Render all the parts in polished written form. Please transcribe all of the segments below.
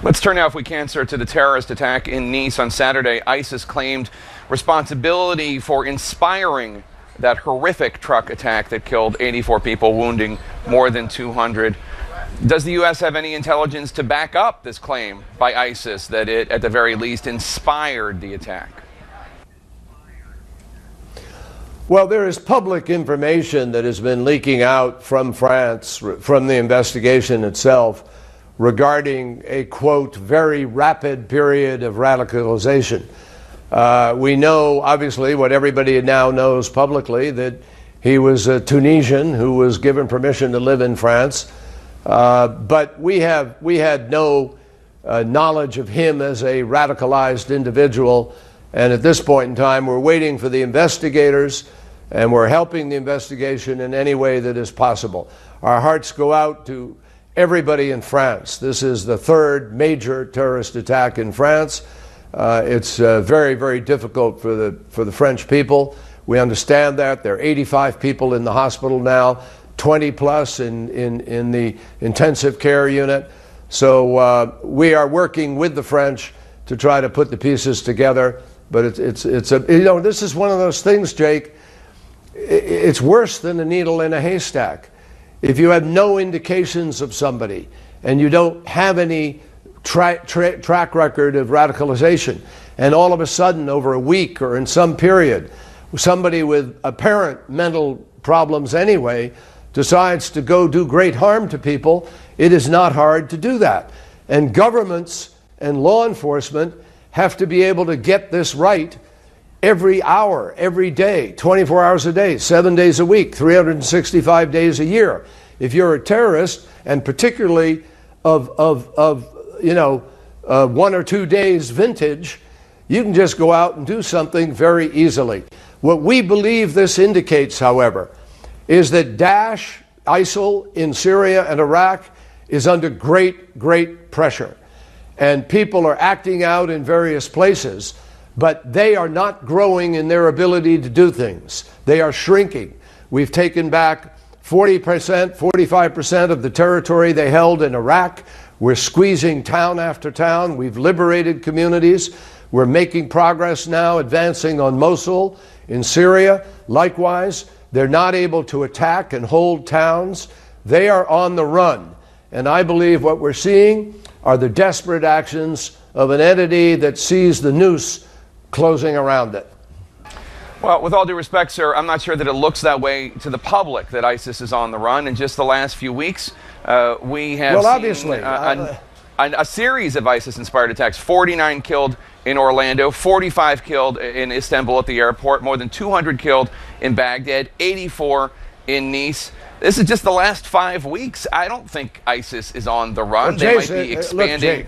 Let's turn now, if we can, sir, to the terrorist attack in Nice on Saturday. ISIS claimed responsibility for inspiring that horrific truck attack that killed 84 people, wounding more than 200. Does the U.S. have any intelligence to back up this claim by ISIS that it, at the very least, inspired the attack? Well, there is public information that has been leaking out from France, from the investigation itself, regarding a, quote, very rapid period of radicalization. We know, obviously, what everybody now knows publicly, that he was a Tunisian who was given permission to live in France. But we had no knowledge of him as a radicalized individual. And at this point in time, we're waiting for the investigators, and we're helping the investigation in any way that is possible. Our hearts go out to everybody in France. This is the third major terrorist attack in France. It's very, very difficult for the French people. We understand that. There are 85 people in the hospital now, 20 plus in the intensive care unit. So we are working with the French to try to put the pieces together. But it's this is one of those things, Jake. It's worse than a needle in a haystack. If you have no indications of somebody and you don't have any track record of radicalization, and all of a sudden over a week or in some period, somebody with apparent mental problems anyway decides to go do great harm to people, it is not hard to do that. And governments and law enforcement have to be able to get this right every hour, every day, 24 hours a day, 7 days a week, 365 days a year. If you're a terrorist, and particularly of 1 or 2 days vintage, you can just go out and do something very easily. What we believe this indicates, however, is that Daesh, ISIL in Syria and Iraq is under great, great pressure. And people are acting out in various places, but they are not growing in their ability to do things. They are shrinking. We've taken back 40%, 45% of the territory they held in Iraq. We're squeezing town after town. We've liberated communities. We're making progress now, advancing on Mosul in Syria. Likewise, they're not able to attack and hold towns. They are on the run. And I believe what we're seeing are the desperate actions of an entity that sees the noose closing around it. Well, with all due respect, sir, I'm not sure that it looks that way to the public, that ISIS is on the run. In just the last few weeks, we have seen a series of ISIS-inspired attacks. 49 killed in Orlando, 45 killed in Istanbul at the airport, more than 200 killed in Baghdad, 84 in Nice. This is just the last 5 weeks. I don't think ISIS is on the run. Well, they Jason, might be expanding.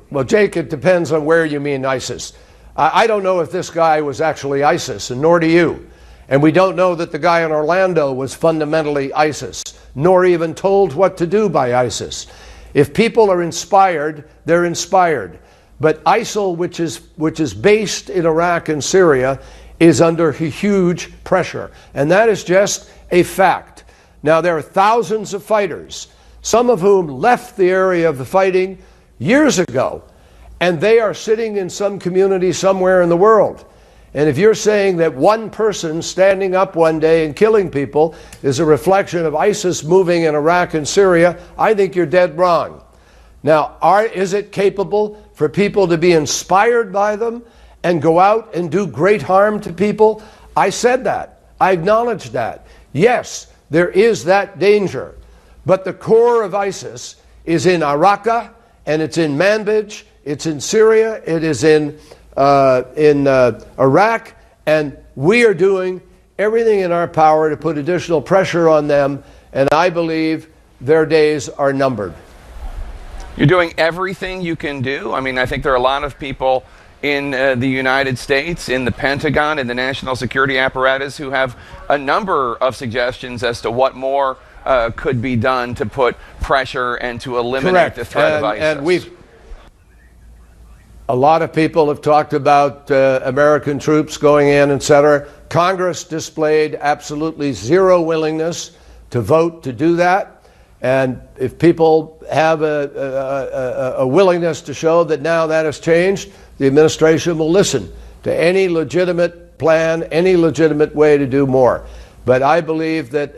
Well, Jake, it depends on where you mean ISIS. I don't know if this guy was actually ISIS, and nor do you. And we don't know that the guy in Orlando was fundamentally ISIS, nor even told what to do by ISIS. If people are inspired, they're inspired. But ISIL, which is based in Iraq and Syria, is under huge pressure. And that is just a fact. Now, there are thousands of fighters, some of whom left the area of the fighting years ago, and they are sitting in some community somewhere in the world. And if you're saying that one person standing up one day and killing people is a reflection of ISIS moving in Iraq and Syria, I think you're dead wrong. Now, is it capable for people to be inspired by them and go out and do great harm to people? I said that. I acknowledge that. Yes, there is that danger. But the core of ISIS is in Raqqa, and it's in Manbij, it's in Syria, it is in Iraq, and we are doing everything in our power to put additional pressure on them, and I believe their days are numbered. You're doing everything you can do? I mean, I think there are a lot of people in the United States, in the Pentagon, in the national security apparatus, who have a number of suggestions as to what more could be done to put pressure and to eliminate the threat of ISIS. And a lot of people have talked about American troops going in, etc. Congress displayed absolutely zero willingness to vote to do that. And if people have a willingness to show that now that has changed, the administration will listen to any legitimate plan, any legitimate way to do more. But I believe that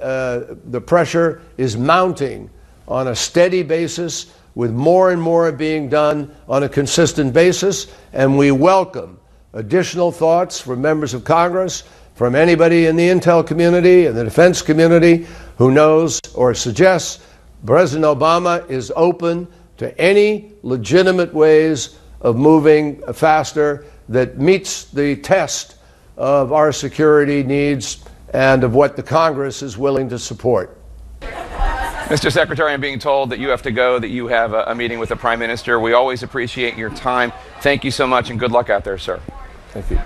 the pressure is mounting on a steady basis, with more and more being done on a consistent basis, and we welcome additional thoughts from members of Congress, from anybody in the intel community and the defense community who knows or suggests President Obama is open to any legitimate ways of moving faster that meets the test of our security needs and of what the Congress is willing to support. Mr. Secretary, I'm being told that you have to go, that you have a meeting with the Prime Minister. We always appreciate your time. Thank you so much, and good luck out there, sir. Thank you.